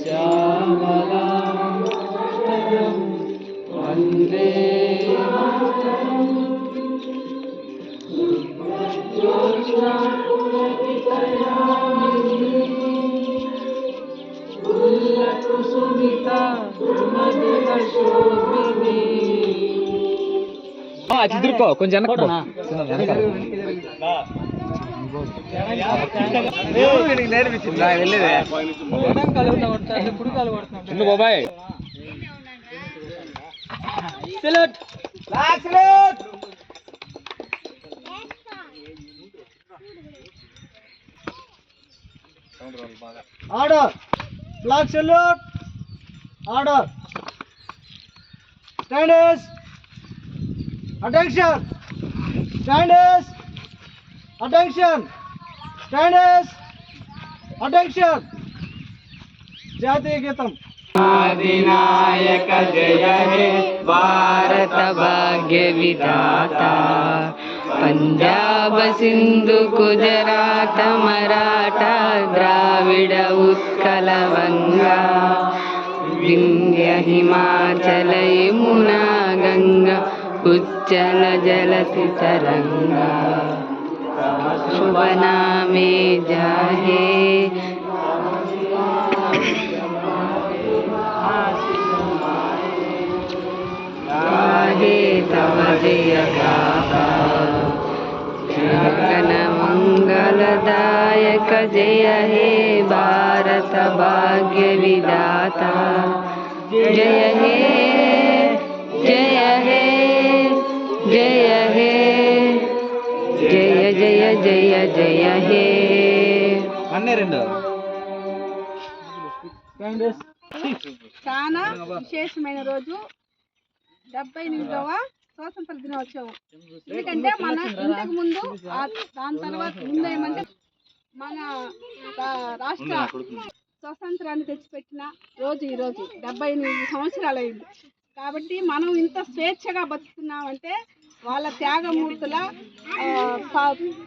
శ్యామలాం వందే ఎదుర్కో కొంచెం బాబాయ్ order flag salute order standers attention standers attention standers attention జాతీయ గీతం आदिनायक जय हे भारत भाग्य विधाता पंजाब सिंधु गुजरात मराठा द्राविड उत्कल गंगा विंध्य हिमाचल यमुना गंगा उच्चल जलति तरंगा शुभ नामे जाहे तव जय गाथा जगन मंगलदायक जय हे भारत भाग्य विधाता जय हे जय हे जय हे जय जय जय जय हे చాలా విశేషమైన రోజు 78వ స్వాతంత్ర దినోత్సవం. ఎందుకంటే మన ఇంతకు ముందు దాని తర్వాత ముందు ఏమంటే మన రాష్ట్ర స్వాతంత్రాన్ని తెచ్చిపెట్టిన రోజు ఈరోజు 78 సంవత్సరాలు అయింది. కాబట్టి మనం ఇంత స్వేచ్ఛగా బతుకుతున్నామంటే వాళ్ళ త్యాగమూర్తుల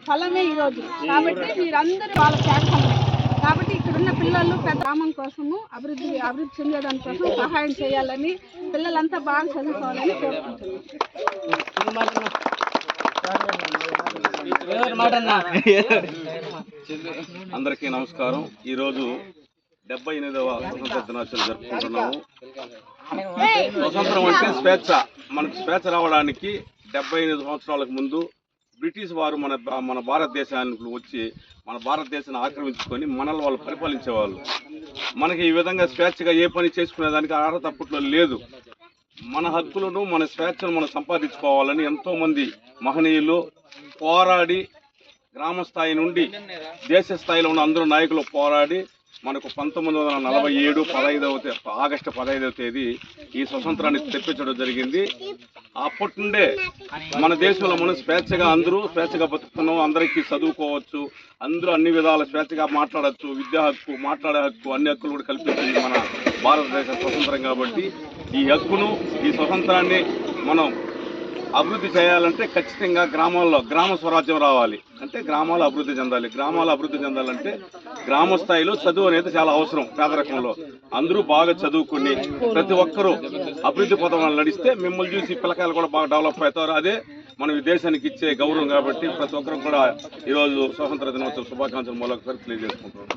ఫలమే ఈరోజు. కాబట్టి మీరందరూ వాళ్ళ త్యాగం. కాబట్టి ఇక్కడున్న పిల్లలు పెద్ద గ్రామం కోసము అభివృద్ధి చెందేదాని కోసం సహాయం చేయాలని పిల్లలంతా బాగా చదువుకోవాలని కోరుకుంటున్నాను. అందరికీ నమస్కారం. ఈరోజు 78వ స్వతంత్ర దినోత్సవం జరుపుకుంటున్నాము. స్వతంత్రం అంటే స్వేచ్ఛ. మనకు స్వేచ్ఛ రావడానికి 78 సంవత్సరాలకు ముందు బ్రిటిష్ వారు మన భారతదేశానికి వచ్చి మన భారతదేశాన్ని ఆక్రమించుకొని మనల్ని వాళ్ళు పరిపాలించేవాళ్ళు. మనకి ఈ విధంగా స్వేచ్ఛగా ఏ పని చేసుకునేదానికి అర్హత అప్పట్లో లేదు. మన హక్కులను మన స్వేచ్ఛను మనం సంపాదించుకోవాలని ఎంతోమంది మహనీయులు పోరాడి గ్రామ స్థాయి నుండి దేశ స్థాయిలో ఉన్న అందరూ నాయకులు పోరాడి మనకు 1947 ఆగస్టు 15వ తేదీ ఈ స్వతంత్రాన్ని తెప్పించడం జరిగింది. అప్పటి నుండే మన దేశంలో మనం అందరూ స్వేచ్ఛగా బతుకుతున్నాం. అందరికీ చదువుకోవచ్చు, అందరూ అన్ని విధాల స్వేచ్ఛగా మాట్లాడచ్చు, విద్యా హక్కు, మాట్లాడే హక్కు, అన్ని హక్కులు కూడా కల్పించింది మన భారతదేశ స్వతంత్రం. కాబట్టి ఈ హక్కును, ఈ స్వతంత్రాన్ని మనం అభివృద్ధి చేయాలంటే ఖచ్చితంగా గ్రామ స్వరాజ్యం రావాలి. అంటే గ్రామాలు అభివృద్ధి చెందాలి. గ్రామాలు అభివృద్ధి చెందాలంటే గ్రామ స్థాయిలో చదువు అనేది చాలా అవసరం. పేదరికంలో అందరూ బాగా చదువుకుని ప్రతి ఒక్కరూ అభివృద్ధి పథకాలు నడిస్తే మిమ్మల్ని చూసి పిల్లకాయలు కూడా బాగా డెవలప్ అవుతారు. అదే మనం ఈ దేశానికి ఇచ్చే గౌరవం. కాబట్టి ప్రతి ఒక్కరు కూడా ఈరోజు స్వాతంత్ర దినోత్సవ శుభాకాంక్షలు మరొకసారి తెలియజేసుకుంటున్నాం.